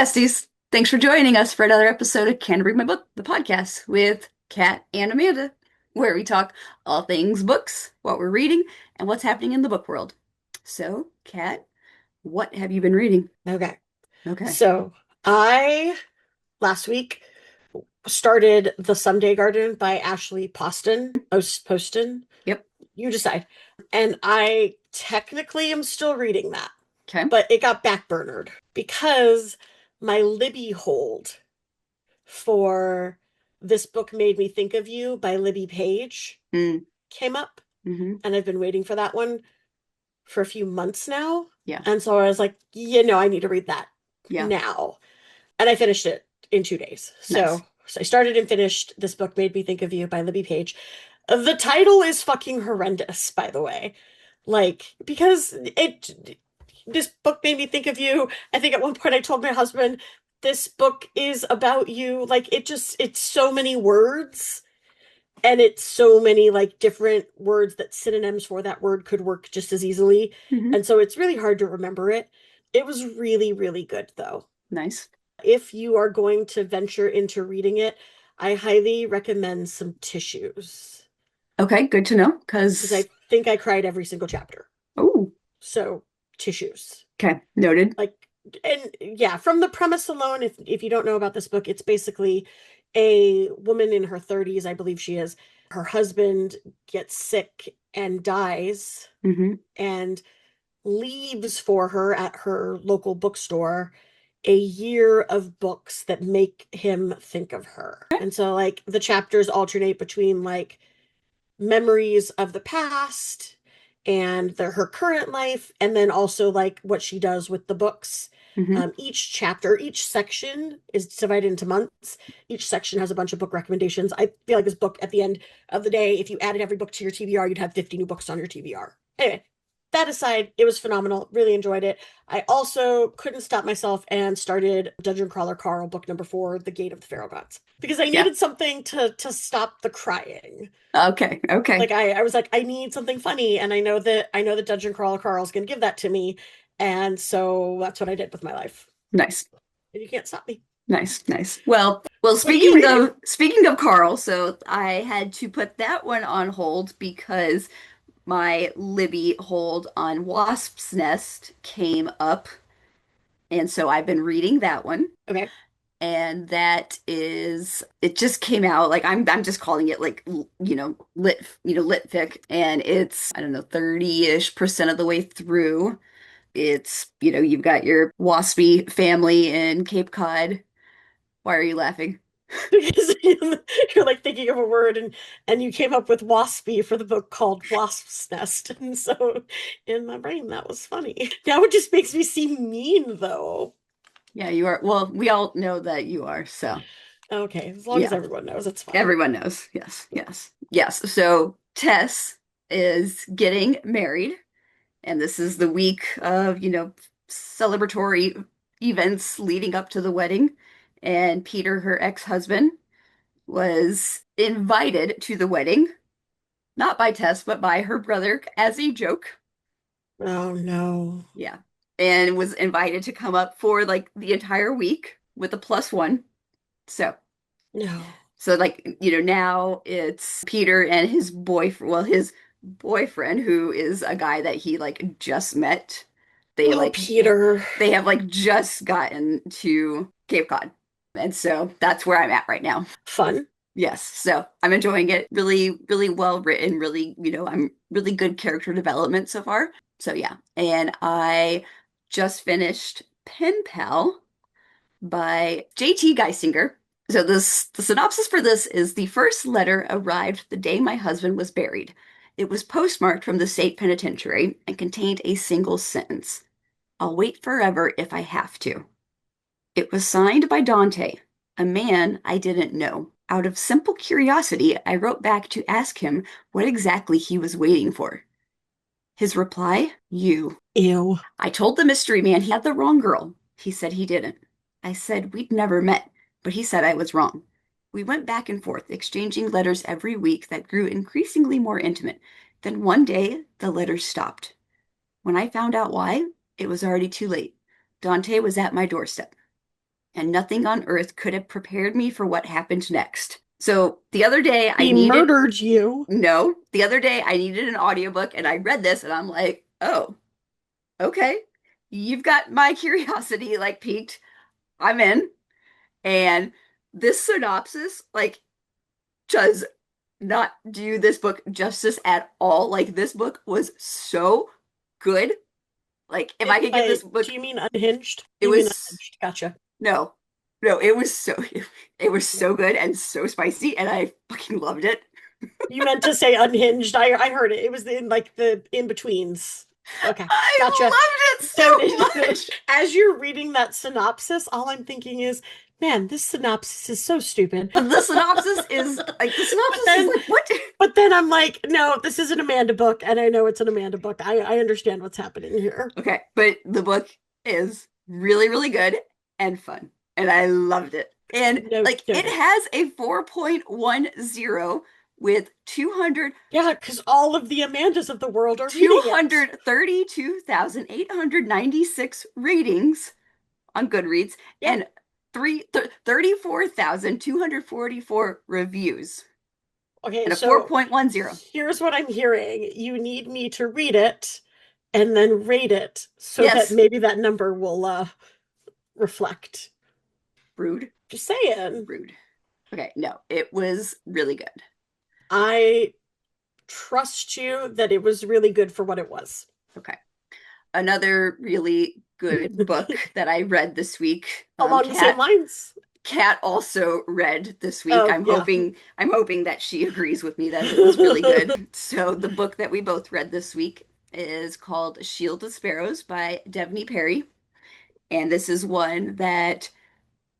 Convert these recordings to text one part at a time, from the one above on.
besties. Thanks for joining us for another episode of Can I Read My Book, the podcast with Kat and Amanda, where we talk all things books, what we're reading, and what's happening in the book world. So, Kat, what have you been reading? Okay. Okay. So I last week started The Someday Garden by Ashley Poston. Yep. You decide. And I technically am still reading that, Okay. but it got backburnered because my Libby hold for This Book Made Me Think of You by Libby Page Mm. came up, Hmm. and I've been waiting for that one for a few months now. Yeah. And so I was like, I need to read that Yeah. now. And I finished it in 2 days. Nice. So I started and finished This Book Made Me Think of You by Libby Page. The title is fucking horrendous, by the way. Like, because this book made me think of you. I think at one point I told my husband, this book is about you. Like, it's so many words, and it's so many like different words that synonyms for that word could work just as easily. Hmm. And so it's really hard to remember it. It was really, really good though. Nice. If you are going to venture into reading it, I highly recommend some tissues Okay, good to know, because because, I think I cried every single chapter. oh, So, tissues. okay, noted. Like, and yeah, from the premise alone, if you don't know about this book, it's basically a woman in her 30s, I believe she is. Her husband gets sick and dies Hmm. and leaves for her at her local bookstore a year of books that make him think of her. And so like the chapters alternate between like memories of the past and her current life, and then also like what she does with the books. Hmm. Each chapter, each section is divided into months. Each section has a bunch of book recommendations. I feel like this book, at the end of the day, if you added every book to your TBR, you'd have 50 new books on your TBR. Anyway, that aside, it was phenomenal. Really enjoyed it. I also couldn't stop myself and started Dungeon Crawler Carl, book number 4, The Gate of the Pharaoh Gods, because I Yeah. needed something to stop the crying. Okay. Okay. Like I was like, I need something funny, and I know that Dungeon Crawler Carl's gonna give that to me, and so that's what I did with my life. Nice. And you can't stop me. Nice, nice. Well, What are you reading? speaking of Carl, so I had to put that one on hold because my Libby hold on Wasp's Nest came up, and so I've been reading that one. Okay. And that is it just came out like I'm just calling it like lit fic, and it's I don't know 30-ish% of the way through. It's you've got your waspy family in Cape Cod. Why are you laughing? Because you're like thinking of a word, and you came up with waspy for the book called Wasp's Nest. And so in my brain that was funny. Now it just makes me seem mean though. Yeah, you are. Well, we all know that you are. So, Okay, as long as yeah, everyone knows, it's fine. everyone knows. Yes, yes, yes. So, Tess is getting married, and this is the week of, celebratory events leading up to the wedding. And Peter, her ex-husband, was invited to the wedding, not by Tess, but by her brother as a joke. Oh no. Yeah. And was invited to come up for like the entire week with a plus one. So, No. now it's Peter and his boyfriend, well, his boyfriend, who is a guy that he like just met. They Oh, like Peter. they have like just gotten to Cape Cod. And so that's where I'm at right now. Fun. Yes. So I'm enjoying it. Really, really well written, really, I'm really good character development so far. So yeah. And I just finished Pen Pal by J.T. Geisinger. So the synopsis for this is the first letter arrived the day my husband was buried. It was postmarked from the state penitentiary and contained a single sentence. I'll wait forever if I have to. It was signed by Dante, a man I didn't know. Out of simple curiosity, I wrote back to ask him what exactly he was waiting for. His reply, you. Ew. I told the mystery man he had the wrong girl. He said he didn't. I said we'd never met, but he said I was wrong. We went back and forth, exchanging letters every week that grew increasingly more intimate. Then one day, the letters stopped. When I found out why, it was already too late. Dante was at my doorstep. and nothing on earth could have prepared me for what happened next. So the other day I He needed, murdered you. no, the other day I needed an audiobook and I read this and I'm like, oh, okay. You've got my curiosity like piqued. I'm in. And this synopsis like does not do this book justice at all. Like this book was so good. Like if I could give this Do book, you mean unhinged? it You mean was unhinged? Gotcha. no, no, it was so it was so good and so spicy, and I fucking loved it. You meant to say unhinged. I heard it. It was in like the in-betweens. Okay. I Gotcha. loved it So so much. as you're reading that synopsis, all I'm thinking is, man, this synopsis is so stupid. The synopsis is like the But synopsis is then like what? but then I'm like, no, this is an Amanda book, and I know it's an Amanda book. I understand what's happening here. Okay, but the book is really, really good and fun, and I loved it. And like it Noted. has a 4.10 with Yeah, because all of the Amandas of the world are reading it. 232,896 ratings on Goodreads Yeah. and 34,244 reviews Okay, and a so 4.10. here's what I'm hearing. You need me to read it and then rate it so that Yes, maybe that number will reflect. rude, Just saying. rude. Okay, no, it was really good. I trust you that it was really good for what it was. Okay. Another really good book that I read this week. Along the same lines. Kat also read this week. Oh, yeah. I'm hoping that she agrees with me that it was really good. So the book that we both read this week is called Shield of Sparrows by Devney Perry. And this is one that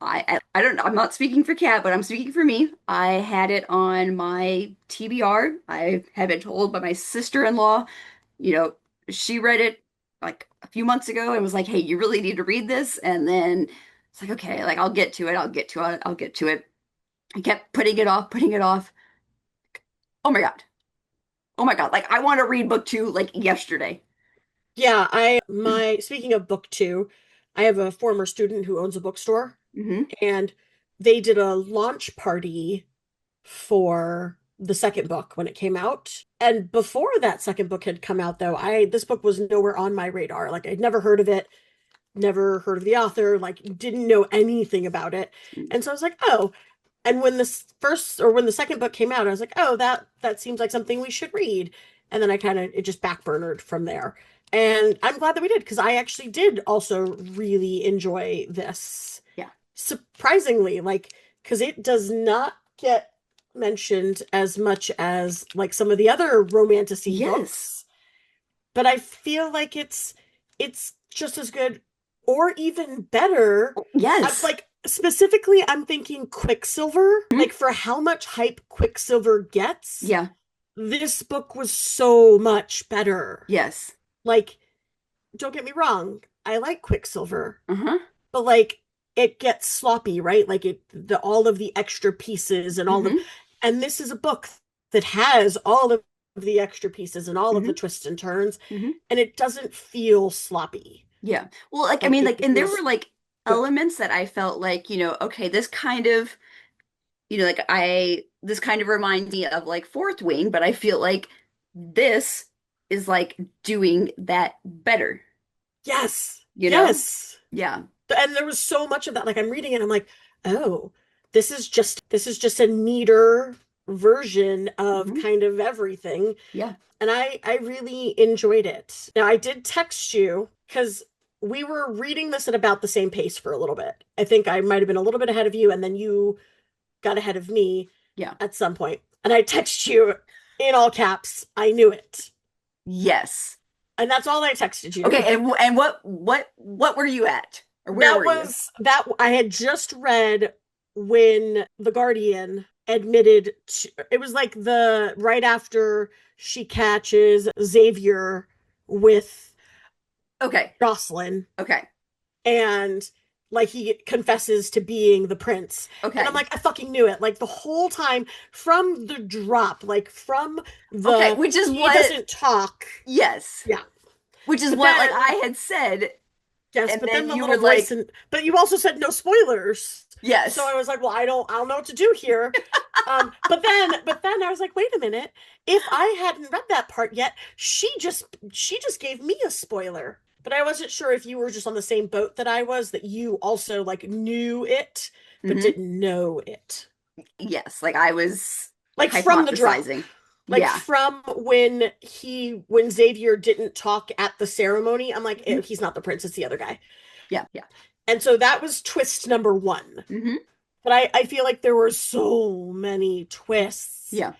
I don't know, I'm not speaking for Kat, but I'm speaking for me. I had it on my TBR. I have been told by my sister-in-law, you know, she read it like a few months ago and was like, "Hey, you really need to read this." And then it's like, "Okay, like I'll get to it. I'll get to it. I'll get to it." I kept putting it off, putting it off. Oh my God. Oh my God. Like I want to read book 2 like yesterday. Yeah, speaking of book two, I have a former student who owns a bookstore, Hmm. and they did a launch party for the second book when it came out. And before that second book had come out, though, I this book was nowhere on my radar. Like I'd never heard of it, never heard of the author, like didn't know anything about it. And so I was like, oh. And when the second book came out, I was like, oh, that seems like something we should read. And then I kind of it just backburnered from there. And I'm glad that we did because I actually did also really enjoy this. Yeah. Surprisingly, like because it does not get mentioned as much as like some of the other romantasy Yes. books, but I feel like it's just as good or even better. I'm Yes. like specifically I'm thinking Quicksilver, Mhm. like for how much hype Quicksilver gets, Yeah. this book was so much better. Yes. Like don't get me wrong, I like Quicksilver, Uh-huh. but like it gets sloppy, right? Like the all of the extra pieces and all of Hmm. and this is a book that has all of the extra pieces and all of the Hmm. twists and turns, Hmm. and it doesn't feel sloppy. Yeah. Well, like I Like mean, it like, and there were feels like good. elements that I felt like, okay, this kind of, like this kind of reminds me of like Fourth Wing, but I feel like this is like doing that better, Yes. you know? Yes. Yeah. And there was so much of that. Like I'm reading it, I'm like, oh, this is just a neater version of Hmm. kind of everything. Yeah. And I really enjoyed it. Now I did text you because we were reading this at about the same pace for a little bit. I think I might have been a little bit ahead of you, and then you got ahead of me Yeah. at some point. And I texted you in all caps. I knew it. Yes. And that's all I texted you. Okay, and what were you at? Or where That were you? was that I had just read when The Guardian admitted it was like the right after she catches Xavier with Okay. Jocelyn, Okay. and like he confesses to being the prince. And I'm Okay. like, I fucking knew it. Like the whole time from the drop, like from Okay, the which is he what doesn't talk. yes. Yeah. Which is But what like then I had said Yes, And but then then the you were little voice like, and but you also said no spoilers. So yes. I was like, well, I don't know what to do here. But then I was like, wait a minute. If I hadn't read that part yet, she just gave me a spoiler. But I wasn't sure if you were just on the same boat that I was, that you also like knew it, but Hmm. didn't know it. Yes, like I was Like from the drop. hypothesizing. Like Yeah. from when Xavier didn't talk at the ceremony, I'm like, Hmm. he's not the prince, it's the other guy. Yeah, yeah. And so that was twist number one. Hmm. But I feel like there were so many twists. Yeah.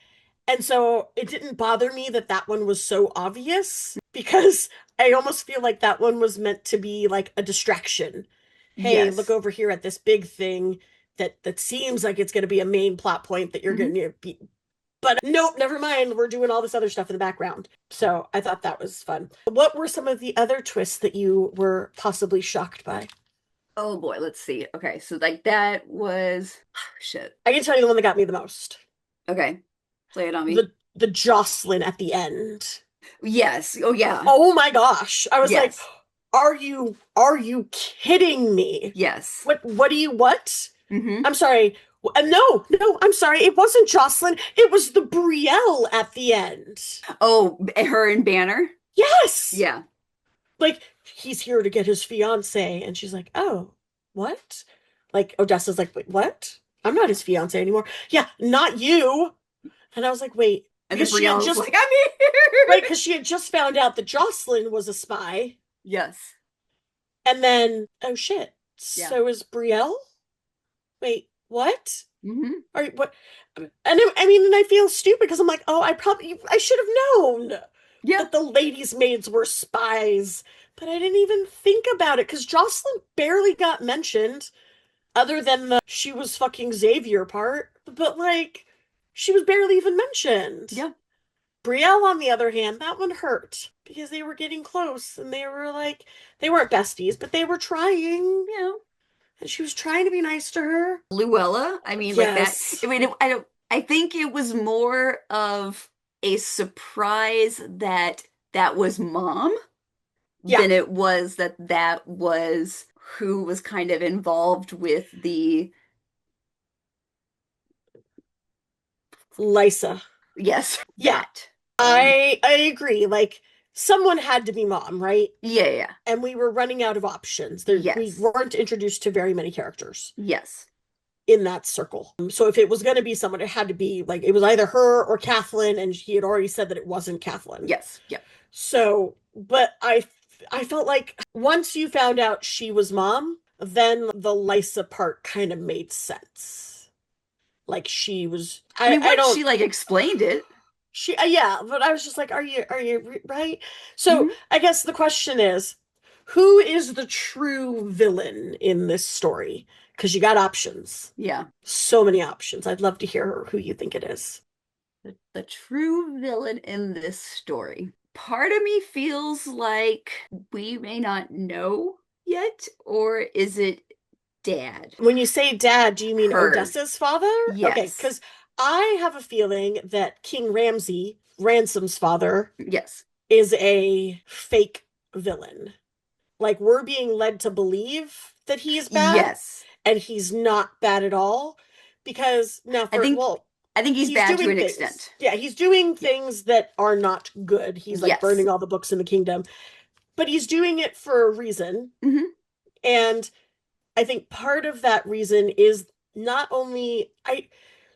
And so it didn't bother me that that one was so obvious because I almost feel like that one was meant to be like a distraction. Hey, look Yes. over here at this big thing that seems like it's going to be a main plot point that you're Hmm. going to be. But nope, never mind. We're doing all this other stuff in the background. So I thought that was fun. What were some of the other twists that you were possibly shocked by? Oh boy, let's see. Okay, so like that was shit. I can tell you the one that got me the most. Okay, play it on me. The Jocelyn at the end. Yes. Oh yeah. Oh my gosh. I was like, Yes. are you kidding me? Yes. What do you what? Hmm. I'm sorry. No, I'm sorry. It wasn't Jocelyn. It was the Brielle at the end. Oh, her and Banner. Yes. Yeah. Like he's here to get his fiance and she's like, "Oh, what?" Like Odessa's like, "Wait, what? I'm not his fiance anymore." Yeah, not you. And I was like, "Wait, And the because she had Brielle's just like, I'm here. right because she had just found out that Jocelyn was a spy. Yes. And then, oh shit. Yeah. So is Brielle? Wait, what? Hmm. Are what? I mean, and I feel stupid because I'm like, oh, I should have known Yeah. that the ladies' maids were spies, but I didn't even think about it because Jocelyn barely got mentioned, other than the she was fucking Xavier part. But like, she was barely even mentioned. Yeah. Brielle, on the other hand, that one hurt because they were getting close and they were like, they weren't besties, but they were trying. Yeah. And she was trying to be nice to her. Luella. I mean, like that. I Yes. mean, I don't. I think it was more of a surprise that that was mom Yeah. than it was that that was who was kind of involved with the Lysa. yes, Yeah. that. I agree. Like someone had to be mom, right? Yeah, yeah. And we were running out of options. We Yes. weren't introduced to very many characters Yes. in that circle. So if it was going to be someone, it had to be like it was either her or Kathleen, and he had already said that it wasn't Kathleen. Yes. Yeah. So, but I felt like once you found out she was mom, then the Lysa part kind of made sense. Like she was, I mean, I once don't, she like explained it. yeah, but I was just like, are you right? So Hmm. I guess the question is, who is the true villain in this story? Because you got options, Yeah. so many options. I'd love to hear who you think it is. The true villain in this story. Part of me feels like we may not know yet, or is it dad? When you say dad, do you mean Her. Odessa's father? Okay, Yes. because I have a feeling that King Ramsay, Ransom's father, Yes. is a fake villain. Like we're being led to believe that he's bad, Yes. and he's not bad at all. Because now I for think well, I think he's he's bad to doing an things. extent. Yeah, he's doing Yeah. things that are not good. He's like Yes. burning all the books in the kingdom, but he's doing it for a reason. Hmm. And I think part of that reason is not only I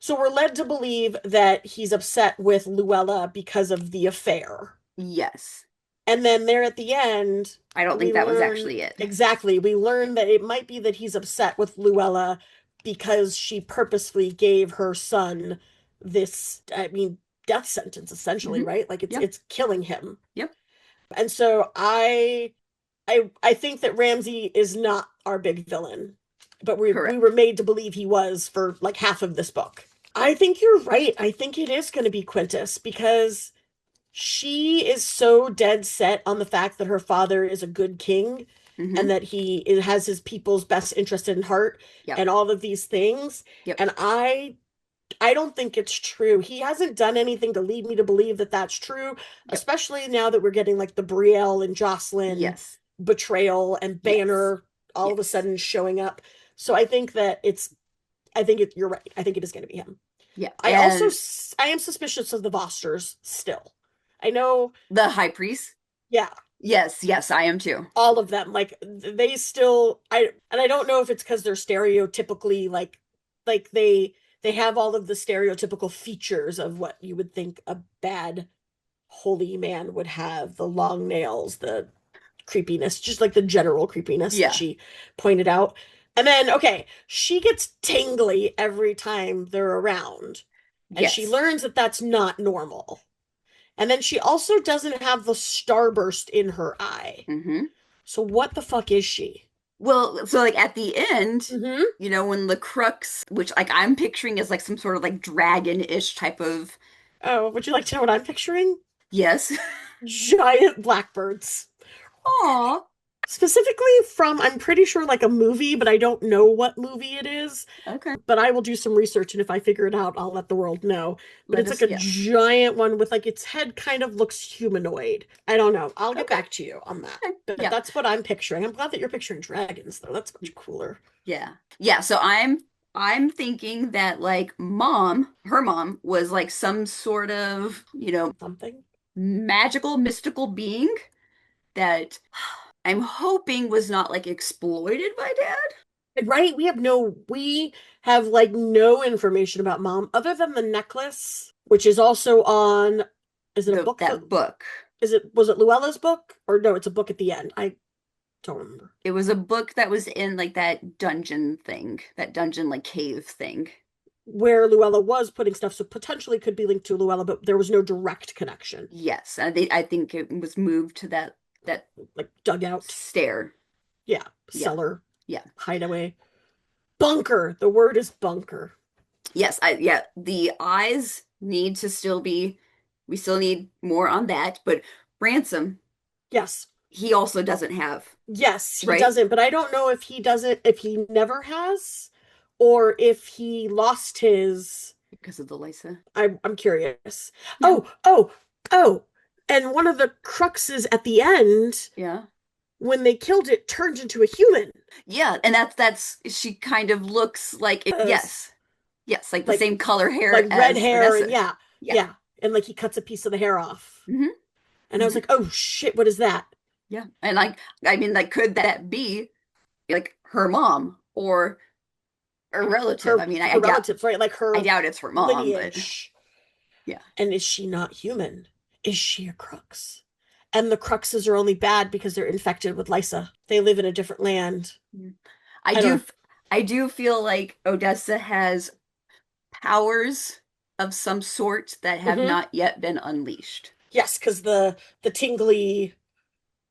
so we're led to believe that he's upset with Luella because of the affair. Yes. And then there at the end, I don't think we that was learn actually it. exactly. We learn that it might be that he's upset with Luella because she purposefully gave her son this, I mean, death sentence essentially, Hmm. right? Like Yep. it's killing him. Yep. And so I think that Ramsey is not our big villain, but we were Correct. made to believe he was for like half of this book. I think you're right. I think it is going to be Quintus because she is so dead set on the fact that her father is a good king and Hmm. that he has his people's best interest in heart Yep. and all of these things. Yep. And I don't think it's true. He hasn't done anything to lead me to believe that that's true, Yep. especially now that we're getting like the Brielle and Jocelyn Yes. betrayal and Yes. Banner all of a Yes. sudden showing up. So I think that I think you're right. I think it is going to be him. Yeah. I also, And I am suspicious of the Vosters still. I know, the high priest. yeah, Yes, yes, I am too. all of them. Like they still, and I don't know if it's because they're stereotypically like they have all of the stereotypical features of what you would think a bad holy man would have, the long nails, the creepiness, just like the general creepiness that Yeah. she pointed out. And then, okay, she gets tingly every time they're around, and she Yes. learns that that's not normal. And then she also doesn't have the starburst in her eye. Hmm. So what the fuck is she? Well, so like at the end, Mm-hmm. when the crux, which like I'm picturing as like some sort of like dragon-ish type of, Oh, would you like to know what I'm picturing? yes. Giant blackbirds. Aw. Specifically from, I'm pretty sure, like a movie, but I don't know what movie it is. Okay. But I will do some research, and if I figure it out, I'll let the world know. But Let it's like us, a yeah. giant one with like its head kind of looks humanoid. I don't know. I'll get Okay. back to you on that. Okay. But Yeah. that's what I'm picturing. I'm glad that you're picturing dragons, though. That's much cooler. Yeah. Yeah. So I'm thinking that like her mom was like some sort of, Something. magical, mystical being that I'm hoping was not like exploited by dad. Right? We have like no information about mom other than the necklace, which is also on, is it a book that, That book. was it Luella's book? Or no, it's a book at the end. I don't remember. It was a book that was in like that dungeon thing, that dungeon like cave thing. Where Luella was putting stuff, so potentially could be linked to Luella, but there was no direct connection. Yes, I think it was moved to that Like dugout. stair. Yeah. Yeah, Cellar. yeah, Hideaway. Bunker. The word is bunker. yes. Yeah. The eyes need to still be. We still need more on that, but Ransom, Yes. he also doesn't have, Yes, he right? doesn't, but I don't know if he doesn't, if he never has, or if he lost his. Because of the Lysa. I'm curious. Yeah, Oh. And one of the cruxes at the end, yeah, when they killed it, turned into a human. yeah. And that's she kind of looks like it. Yes. Yes, yes, like the Like same color like hair red as hair and Odessa. yeah. Yeah. Yeah. And like he cuts a piece of the hair off. Hmm. And I was Hmm. like, "Oh shit, what is that?" Yeah. And like, I mean, like, could that be like her mom or a relative? I mean, Her relatives, right? Like I her doubt it's her mom, but lineage. yeah. And is she not human? Is she a crux? And the cruxes are only bad because they're infected with Lysa. They live in a different land. Mm. I I don't do, know. I do feel like Odessa has powers of some sort that have Hmm. not yet been unleashed. Yes, because the tingly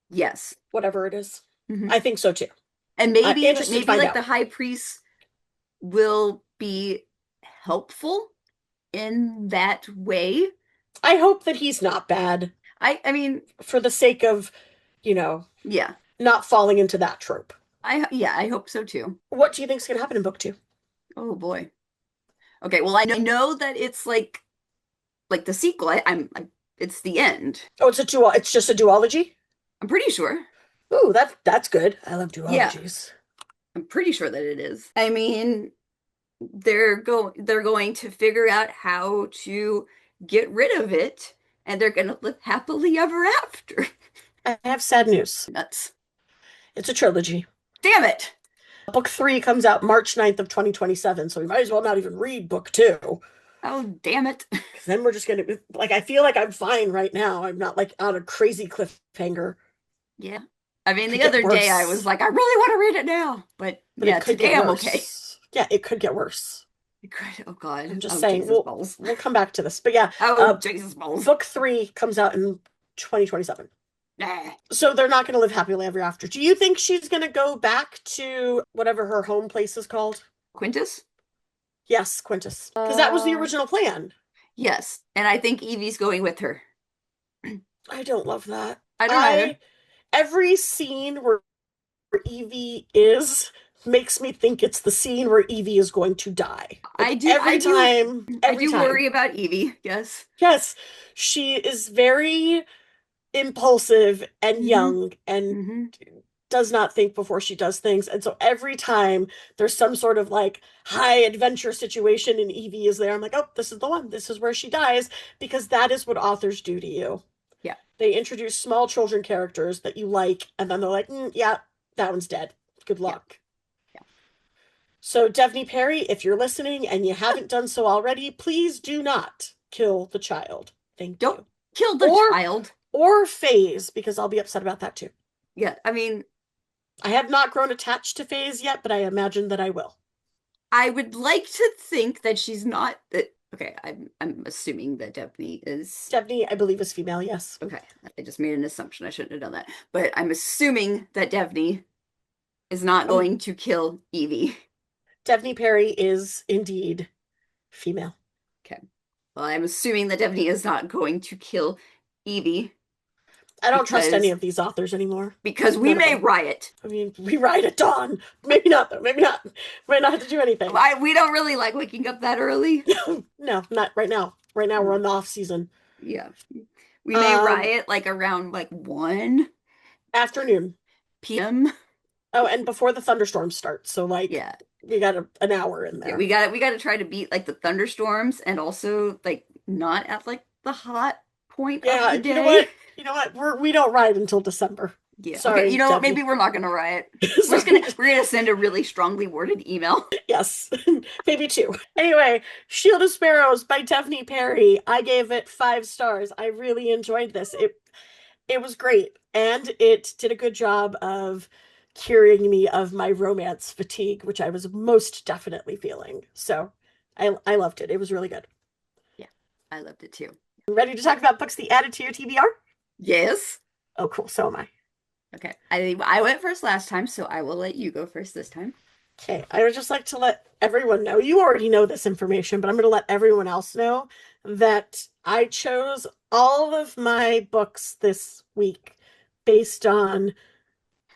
Yes. whatever it is. Hmm. I think so too. And Interested to maybe find like the out. high priest will be helpful in that way. I hope that he's not bad I mean, for the sake of, you know, yeah. not falling into that trope. Yeah, I hope so too. What do you think's gonna happen in book two? Oh boy. Okay, well I know that it's like the sequel. It's the end. Oh, it's just a duology? I'm pretty sure. Ooh, that's good. I love Yeah, duologies. I'm pretty sure that it is. I mean, they're going to figure out how to get rid of it, and they're going to live happily ever after. I have sad news. Nuts. It's a trilogy. Damn it. Book three comes out March 9th of 2027, so we might as well not even read book two. Oh, damn it. Because then we're just gonna like I feel like I'm fine right now. I'm not like on a crazy cliffhanger. Yeah. I mean, Could the get other day I was worse. like, I really want to read it now. But But it yeah, could get today I'm okay. worse. Yeah, it could get worse. Oh I'm God. just Oh saying, Jesus balls. we'll come back to this. But yeah, Oh uh Jesus balls. book three comes out in 2027. Nah. So they're not gonna live happily ever after. Do you think she's gonna go back to whatever her home place is called? Quintus? Yes, Quintus. Because that was the original plan. Yes. And I think Evie's going with her. I don't love that. I don't either. I Every scene where Evie is makes me think it's the scene where Evie is going to die. I Like do I do I every do time. worry about Evie, yes. Yes, she is very impulsive and Mm-hmm. young and Mm-hmm. does not think before she does things. And so every time there's some sort of like high adventure situation and Evie is there, I'm like, oh, this is the one. This is where she dies because that is what authors do to you. Yeah. They introduce small children characters that you like, and then they're like, yeah, that one's dead. Good Yeah. luck. Yeah. So, Devney Perry, if you're listening and you haven't done so already, please do not kill the child. Thank Don't you. kill the Or child. Phase, because I'll be upset about that too. Yeah. I mean, I have not grown attached to Phase yet, but I imagine that I will. I would like to think that she's not that. Okay, I'm assuming that Devney is Devney, I believe, is female, yes. okay. I just made an assumption. I shouldn't have done that. But I'm assuming that Devney is not Um, going to kill Evie. Devney Perry is indeed female. Okay. Well, I'm assuming that Devney is not going to kill Evie I don't trust any because of these authors anymore. we None of may them. riot. I mean, we ride at dawn. Maybe not, though. Maybe not. Might not have to do anything. We don't really like waking up that early. No, not right now. Right now, we're Mm, in the off season. yeah. We may Um, riot like around like Afternoon. 1 p.m. Oh, and before the thunderstorms start. So, like, Yeah. we got an hour in Yeah, there. we got to try to beat like the thunderstorms and also like not at like the hot point of Yeah, the you know day. what? You know what? We don't ride until December. Yeah. Okay, you Sorry, know what? Maybe Devney. we're not gonna riot. Sorry. We're gonna send a really strongly worded email. Yes, maybe two. Anyway, Shield of Sparrows by Devney Perry. I gave it 5 stars. I really enjoyed this. It was great, and it did a good job of curing me of my romance fatigue, which I was most definitely feeling. So I loved it. It was really good. Yeah, I loved it too. Ready to talk about books that added to your TBR? Yes. Oh, cool. So am I. Okay. I went first last time, so I will let you go first this time. Okay, I would just like to let everyone know, you already know this information, but I'm going to let everyone else know that I chose all of my books this week based on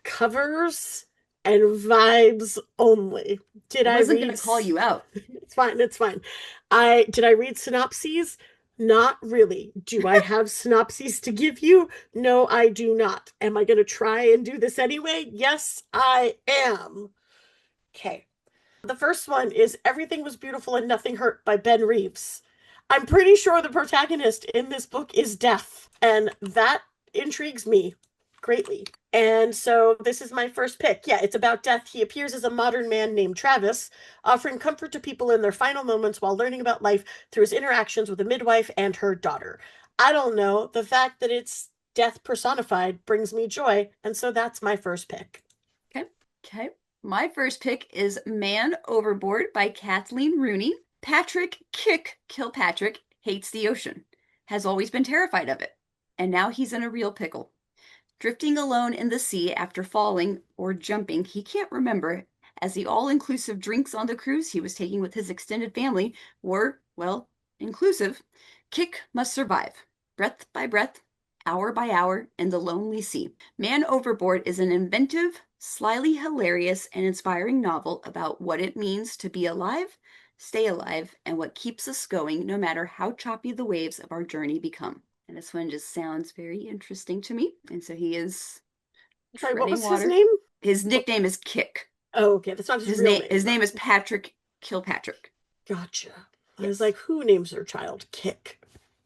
covers and vibes only. Did I I wasn't read gonna call you out. It's fine, it's fine. I did I read synopses? Not really. Do I have synopses to give you? No, I do not. Am I going to try and do this anyway? Yes, I am. Okay. The first one is Everything Was Beautiful and Nothing Hurt by Ben Reeves. I'm pretty sure the protagonist in this book is Death, and that intrigues me greatly. And so this is my first pick. Yeah, it's about death. He appears as a modern man named Travis, offering comfort to people in their final moments while learning about life through his interactions with a midwife and her daughter. I don't know. The fact that it's death personified brings me joy, and so that's my first pick. Okay. Okay. My first pick is Man Overboard by Kathleen Rooney. Patrick Kilpatrick hates the ocean, has always been terrified of it, and now he's in a real pickle. Drifting alone in the sea after falling or jumping, he can't remember, as the all inclusive drinks on the cruise he was taking with his extended family were, well, inclusive. Kick must survive, breath by breath, hour by hour, in the lonely sea. Man Overboard is an inventive, slyly hilarious, and inspiring novel about what it means to be alive, stay alive, and what keeps us going no matter how choppy the waves of our journey become. And this one just sounds very interesting to me. And so he is Sorry, what treading was his water. name? His What? nickname is Kick. Oh, okay. That's not his real name, His name though. is Patrick Kilpatrick. Gotcha. I was Yes. like, who names their child Kick?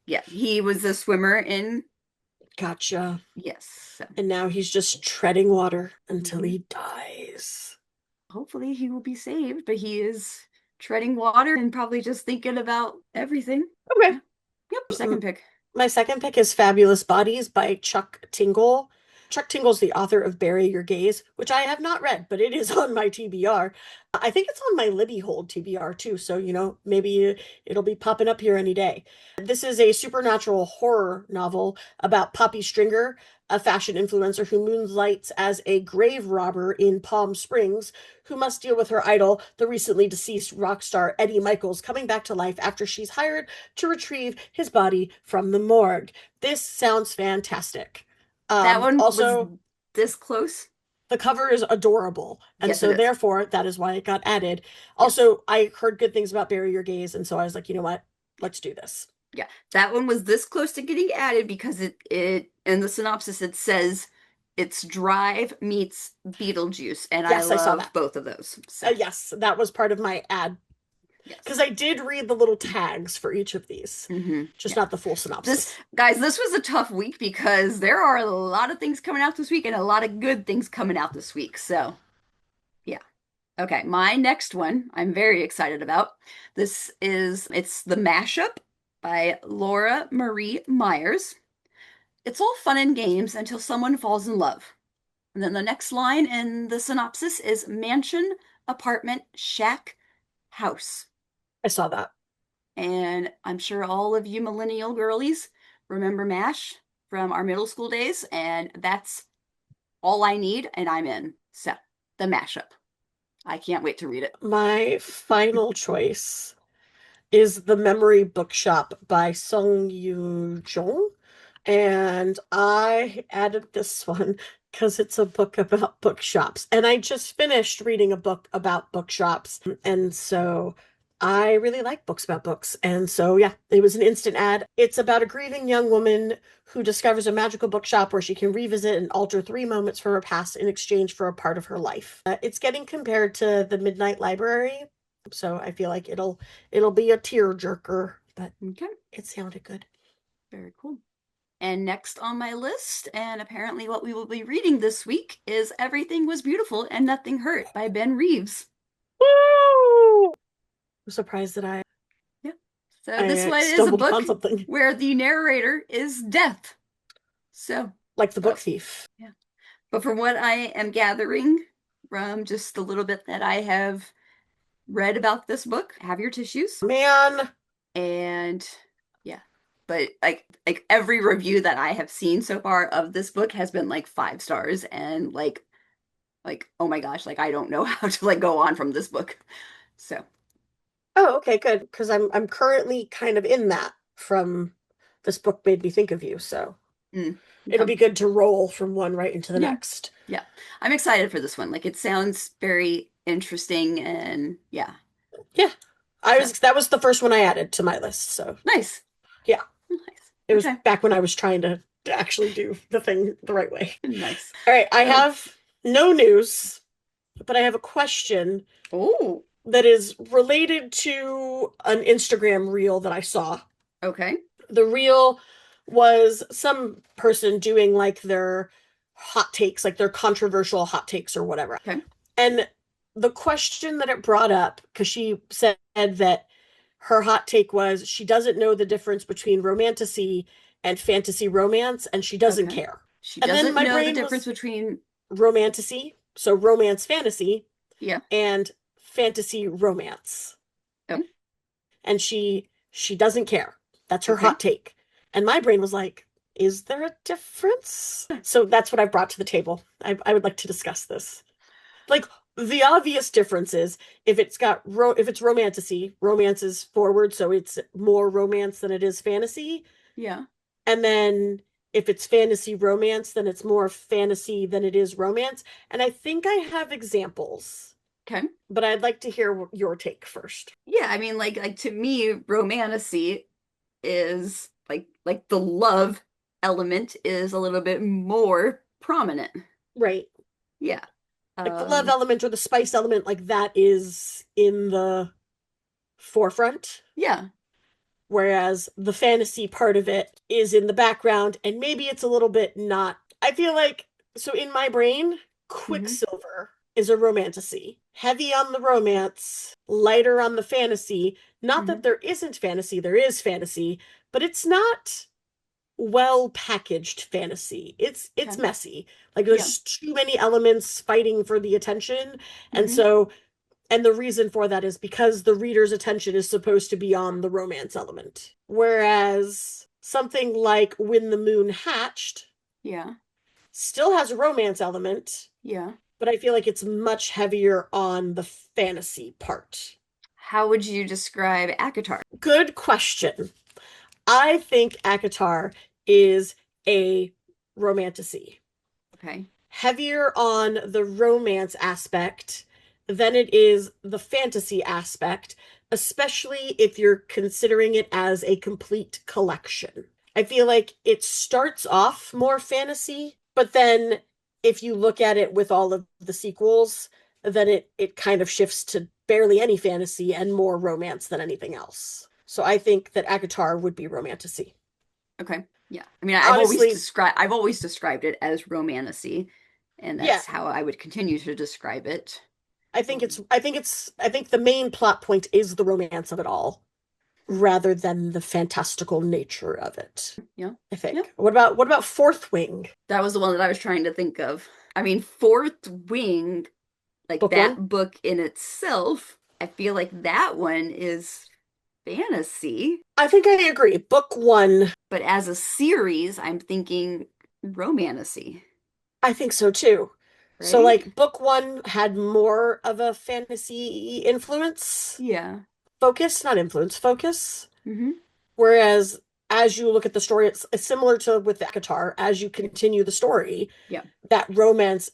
Yeah, he was a swimmer in Gotcha. yes. So And now he's just treading water until mhm. he dies. Hopefully he will be saved, but he is treading water and probably just thinking about everything. Okay. Yeah. Yep. Second pick. My second pick is Fabulous Bodies by Chuck Tingle. Chuck Tingle's the author of Bury Your Gaze, which I have not read, but it is on my TBR. I think it's on my Libby Hold TBR too, so maybe it'll be popping up here any day. This is a supernatural horror novel about Poppy Stringer, a fashion influencer who moonlights as a grave robber in Palm Springs, who must deal with her idol, the recently deceased rock star Eddie Michaels, coming back to life after she's hired to retrieve his body from the morgue. This sounds fantastic. That one was Also, this close. the cover is adorable, and Yes, it so is. therefore that is why it got added. Yes. Also, I heard good things about Bury Your Gaze, and so I was like, you know what? Let's do this. Yeah, that one was this close to getting added because it in the synopsis it says it's Drive meets Beetlejuice, and I Yes, I saw love that. both of those. So, Yes, that was part of my ad because yes. I did read the little tags for each of these, just Yeah. not the full This, synopsis. guys, this was a tough week because there are a lot of things coming out this week and a lot of good things coming out this week. So, yeah. Okay, my next one I'm very excited about. It's The Mashup by Laura Marie Myers. It's all fun and games until someone falls in love. And then the next line in the synopsis is mansion, apartment, shack, house. I saw that. And I'm sure all of you millennial girlies remember MASH from our middle school days, and that's all I need, and I'm in. So, the mashup. I can't wait to read it. My final choice is The Memory Bookshop by Sung Yu Jung. And I added this one because it's a book about bookshops. And I just finished reading a book about bookshops. And so I really like books about books. And so, yeah, it was an instant ad. It's about a grieving young woman who discovers a magical bookshop where she can revisit and alter three moments from her past in exchange for a part of her life. It's getting compared to The Midnight Library. So I feel like it'll be a tear jerker, but Okay, it sounded good. very cool. And next on my list, and apparently what we will be reading this week, is Everything Was Beautiful and Nothing Hurt by Ben Reeves. Woo! I'm surprised that Yeah. So this I one is a stumbled book upon something where the narrator is death. So, like The Book but Thief. yeah. But from what I am gathering from just the little bit that I have read about this book, have your tissues. Man, And yeah. But like every review that I have seen so far of this book has been like 5 stars and like oh my gosh, like I don't know how to like go on from this book. So, oh, okay, good. Because I'm currently kind of in that from This Book Made Me Think of You, so it'll okay. be good to roll from one right into the Yeah. next. Yeah. I'm excited for this one. Like it sounds very interesting and yeah. Yeah. I So, was that was the first one I added to my list, so nice. yeah. Nice. It was Okay. back when I was trying to actually do the thing the right way. Nice. All right, I So, have no news, but I have a question oh, that is related to an Instagram reel that I saw. okay. The reel was some person doing like their hot takes, like their controversial hot takes or whatever. Okay. And the question that it brought up, because she said that her hot take was she doesn't know the difference between romantasy and fantasy romance, and she doesn't Okay. care. She And then doesn't my know the brain difference was between romantasy, so romance fantasy, yeah. and fantasy romance. Oh, And she doesn't care. That's her okay. hot take. And my brain was like, is there a difference? So that's what I brought to the table. I would like to discuss this. Like the obvious difference is if it's romantasy, romance is forward, so it's more romance than it is fantasy. Yeah. And then if it's fantasy romance, then it's more fantasy than it is romance. And I think I have examples, Okay. but I'd like to hear your take first. Yeah, I mean like to me romantasy is like the love element is a little bit more prominent. Right. Yeah. Like the love Um element or the spice element, like that is in the forefront, yeah. whereas the fantasy part of it is in the background, and maybe it's a little bit not. I feel like, so in my brain, Hmm. Quicksilver is a romantasy. Heavy on the romance, lighter on the fantasy. Not that Hmm. there isn't fantasy, there is fantasy, but it's not well packaged fantasy. It's Okay. messy. Like Yeah. there's too many elements fighting for the attention. And Hmm. so and the reason for that is because the reader's attention is supposed to be on the romance element. Whereas something like When the Moon Hatched Yeah. still has a romance element, Yeah. but I feel like it's much heavier on the fantasy part. How would you describe ACOTAR? Good question. I think ACOTAR is a romantasy. Okay. Heavier on the romance aspect than it is the fantasy aspect, especially if you're considering it as a complete collection. I feel like it starts off more fantasy, but then if you look at it with all of the sequels, then it kind of shifts to barely any fantasy and more romance than anything else. So I think that ACOTAR would be Romantasy. Okay. Yeah. I mean, Honestly, I've always described it as romantasy, and yeah, that's how I would continue to describe it. I think the main plot point is the romance of it all rather than the fantastical nature of it. Yeah. I Yeah. think. What about Fourth Wing? That was the one that I was trying to think of. I mean, Fourth Wing, like Book one? that book in itself, I feel like that one is fantasy, I think I agree. Book one, but as a series, I'm thinking romantasy, I think so too. So right? like book one had more of a fantasy influence, Yeah. focus, not influence, focus. Mm-hmm. Whereas as you look at the story, it's similar to with the ACOTAR. As you Yeah. continue the story, Yeah. that romance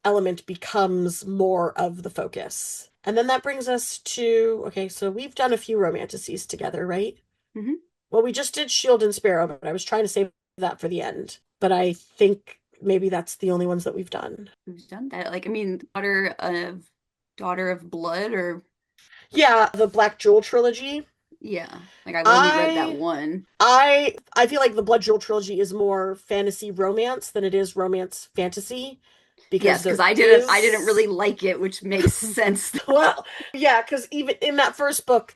element becomes more of the focus. And then that brings us to, okay, so we've done a few romanticides together, right? Mm-hmm. Well, we just did Shield and Sparrow, but I was trying to save that for the end. But I think maybe that's the only ones that we've done. Who's done that? Like, I mean, Daughter of Blood, or Yeah, the Black Jewel trilogy. yeah, like I've only read that I one. I feel like the Blood Jewel trilogy is more fantasy romance than it is romance fantasy because Yes, because there I didn't is really like it, which makes sense. well, yeah, because even in that first book,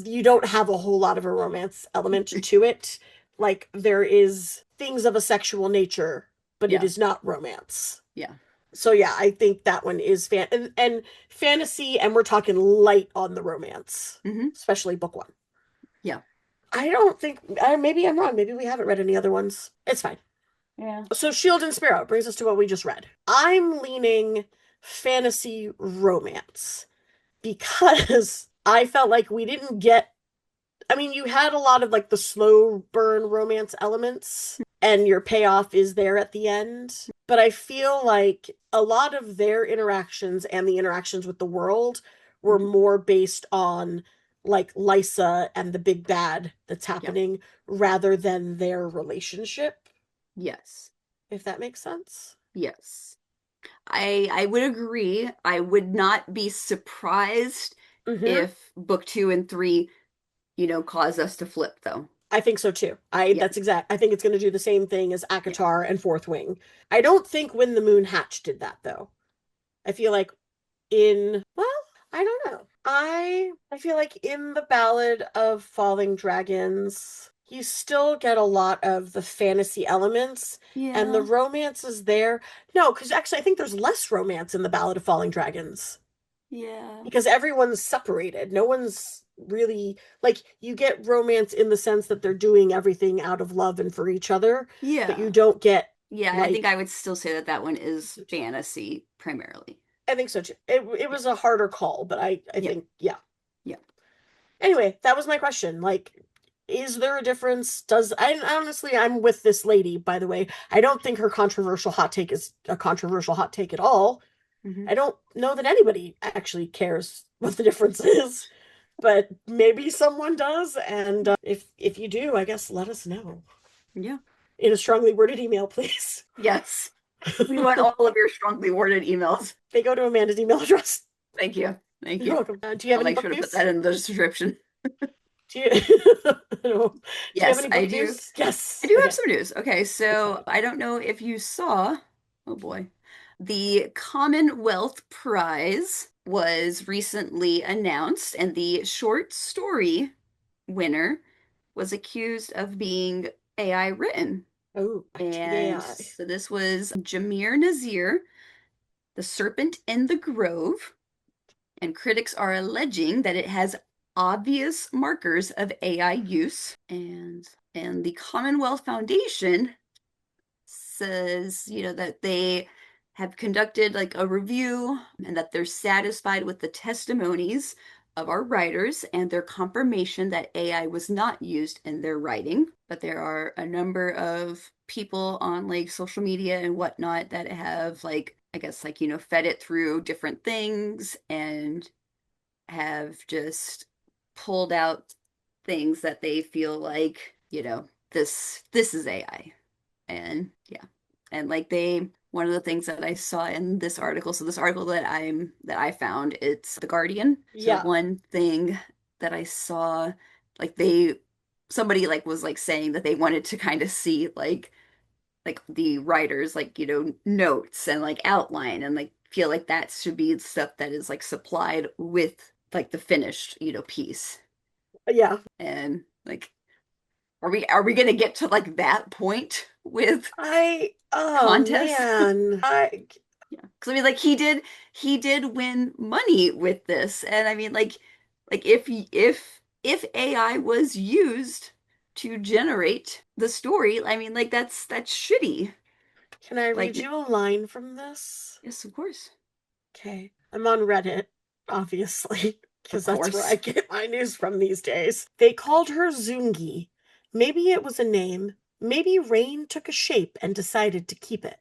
you don't have a whole lot of a romance element to it. Like there is things of a sexual nature, but it Yeah, is not romance. yeah. So yeah, I think that one is and fantasy, and we're talking light on the romance, Hmm. especially book one. Yeah. I don't think maybe I'm wrong. Maybe we haven't read any other ones. It's fine. Yeah. So Shield and Sparrow brings us to what we just read. I'm leaning fantasy romance because I felt like we didn't get I mean, you had a lot of like the slow burn romance elements, and your payoff is there at the end. But I feel like a lot of their interactions and the interactions with the world were Hmm. more based on like Lysa and the big bad that's Yeah. happening rather than their relationship, Yes. if that makes sense. Yes. I would agree. I would not be surprised Mm-hmm. if book two and three, cause us to flip though. I think so too. I Yeah. that's exact. I think it's going to do the same thing as Yeah. ACOTAR and Fourth Wing. I don't think When the Moon Hatched did that though. I feel like well, I don't know. I feel like in the Ballad of Falling Dragons, you still get a lot of the fantasy elements and the Yeah. romance is there. No, because actually I think there's less romance in the Ballad of Falling Dragons Yeah. because everyone's separated. No one's really like you get romance in the sense that they're doing everything out of love and for each other, but you Yeah. don't get Yeah, I think like I would still say that that one is fantasy primarily. I think so too. It Yeah. was a harder call, but I Yeah. think yeah. Yeah. Anyway, that was my question. Like, is there a difference? Does I honestly, I'm with this lady, by the way. I don't think her controversial hot take is a controversial hot take at all. Hmm. I don't know that anybody actually cares what the difference is, but maybe someone does. And if you do, I guess let us know Yeah. in a strongly worded email, please. Yes. We want all of your strongly worded emails. They go to Amanda's email address. Thank you. Thank You're you. welcome. Do you have I'll any make book sure to put news? that in the description. Do you do you have Yes, any I book do. news? I Yes. do have Okay. some news. Okay, so Exciting. I don't know if you saw, oh boy, the Commonwealth Prize was recently announced, and the short story winner was accused of being AI written. Oh, back to the And AI. so this was Jameer Nazir, The Serpent in the Grove, and critics are alleging that it has obvious markers of AI use. And the Commonwealth Foundation says, that they have conducted like a review and that they're satisfied with the testimonies of our writers and their confirmation that AI was not used in their writing. But there are a number of people on like social media and whatnot that have like I guess like, fed it through different things and have just pulled out things that they feel like, this is AI. And yeah. And like one of the things that I saw in this article, so this article that I found, it's The Guardian. So Yeah. one thing that I saw, like somebody like was like saying that they wanted to kind of see like the writers like, notes and like outline and like feel like that should be stuff that is like supplied with like the finished, piece. Yeah. And like are we gonna get to like that point with Oh contests? man. Yeah, because I mean, like he did win money with this, and I mean, like if AI was used to generate the story, I mean, like that's shitty. Can I read Like, you a line from this? yes, of course, Okay. I'm on Reddit, obviously, of because that's where I course, get my news from these days. They called her Zungi. Maybe it was a name. Maybe Rain took a shape and decided to keep it.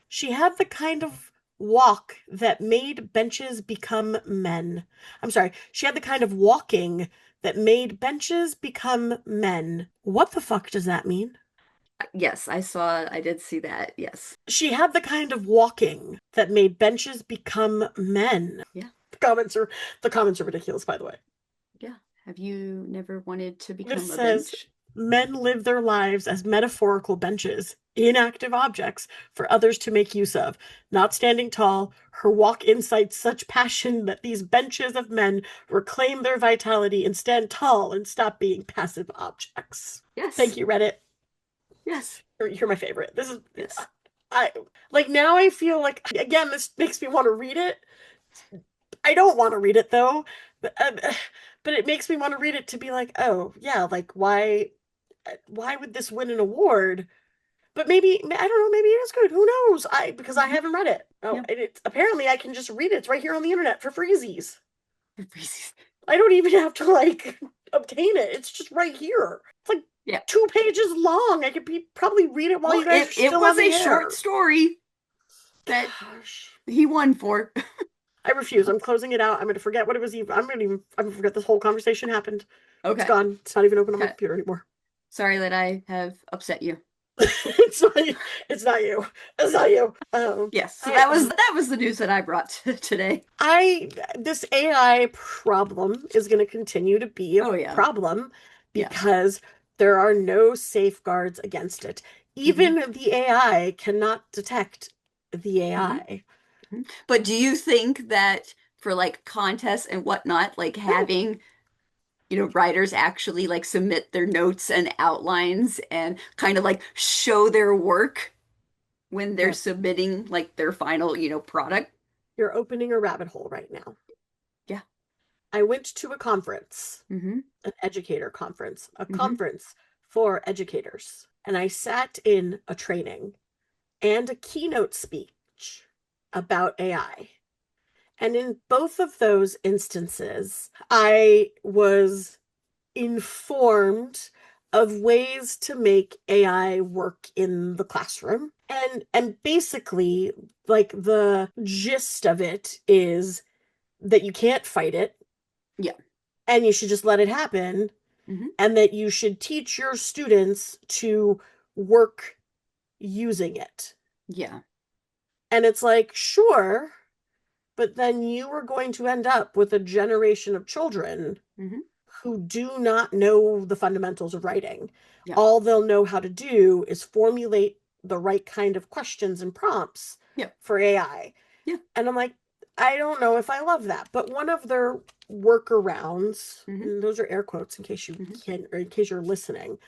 She had the kind of walk that made benches become men. I'm sorry, she had the kind of walking that made benches become men. What the fuck does that mean? yes, I did see that. Yes, She had the kind of walking that made benches become men. yeah, The comments are the comments are ridiculous, by the way. yeah. Have you never wanted to This become a says bench? men live their lives as metaphorical benches, inactive objects for others to make use of. Not standing tall, her walk incites such passion that these benches of men reclaim their vitality and stand tall and stop being passive objects. Thank Yes, you, Reddit. yes, You're my favorite. This is yes. I like now I feel like again this makes me want to read it. I don't want to read it though, but it makes me want to read it to be like, oh yeah, like why would this win an award? But maybe I don't know, maybe it is good. Who knows? I because I Mhm. haven't read it. Oh, Yeah. and it's apparently I can just read it. It's right here on the internet for freezies. Reese's. I don't even have to like obtain it. It's just right here. It's like Yeah. 2 pages long. I could probably read it while Well, you guys are it still was on a the short air. story that Gosh. he won for. I refuse. I'm closing it out. I'm gonna forget what it was even. I'm gonna forget this whole conversation happened. It's Okay. gone. It's not even open on my Okay. computer anymore. Sorry that I have upset you. it's not. It's not you. It's not you. Yes. So I that was the news that I brought today. I this AI problem is going to continue to be a Oh yeah. problem Yeah. because there are no safeguards against it. hmm Even the AI cannot detect the hmm AI. hmm But do you think that for like contests and whatnot, like No, having, writers actually like submit their notes and outlines and kind of like show their work when they're no. submitting like their final, product? You're opening a rabbit hole right now. Yeah. I went to a conference, hmm an educator conference, a hmm conference for educators, and I sat in a training and a keynote speech about AI. And in both of those instances, I was informed of ways to make AI work in the classroom. And basically, like the gist of it is that you can't fight it Yeah. and you should just let it happen hmm and that you should teach your students to work using it. Yeah. And it's like, sure, but then you are going to end up with a generation of children hmm who do not know the fundamentals of writing. Yeah. All they'll know how to do is formulate the right kind of questions and prompts Yeah. for AI. Yeah. And I'm like, I don't know if I love that. But one of their workarounds, hmm and those are air quotes in case you hmm can, or in case you're listening,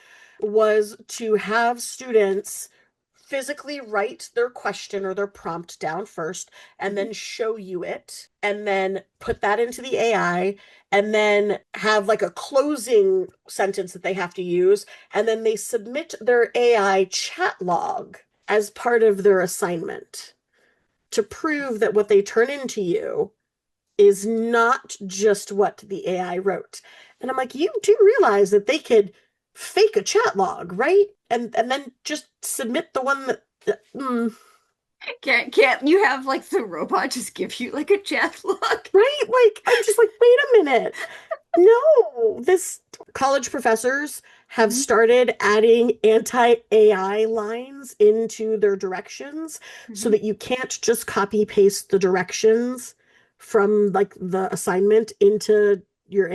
was to have students physically write their question or their prompt down first and hmm then show you it and then put that into the AI and then have like a closing sentence that they have to use and then they submit their AI chat log as part of their assignment to prove that what they turn into you is not just what the AI wrote. And I'm like, you do realize that they could fake a chat log, right? And then just submit the one that Can't you have like the robot just give you like a chat look? Right? Like, I'm just like, wait a minute. No, this college professors have Mhm, started adding anti-AI lines into their directions so mhm, that you can't just copy paste the directions from like the assignment into your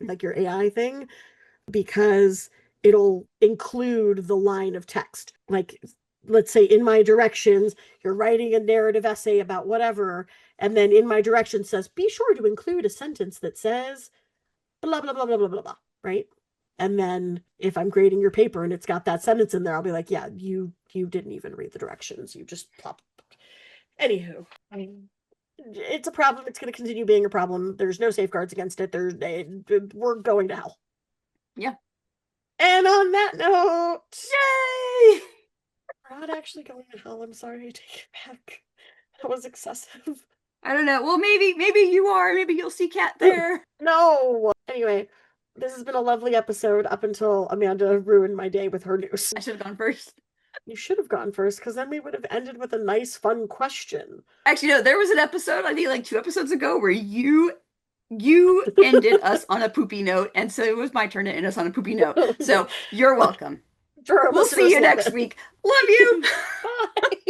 like your AI thing because it'll include the line of text. Like, let's say in my directions, you're writing a narrative essay about whatever, and then in my directions says, be sure to include a sentence that says blah, blah, blah, blah, blah, blah, blah, right? And then if I'm grading your paper and it's got that sentence in there, I'll be like, yeah, you didn't even read the directions. You just plop. Anywho, it's a problem. It's going to continue being a problem. There's no safeguards against it. We're going to hell. yeah. And on that note, Yay! we're not actually going to hell. I'm sorry, I take it back. That was excessive. I don't know. Well, maybe you are. Maybe you'll see Cat there. No. Anyway, this has been a lovely episode up until Amanda ruined my day with her news. I should have gone first. You should have gone first because then we would have ended with a nice, fun question. Actually, no, there was an episode, I think like 2 episodes ago, where you ended us on a poopy note, and so it was my turn to end us on a poopy note. Okay. So you're welcome. For our We'll see listeners, you love next it. week. Love you. Bye.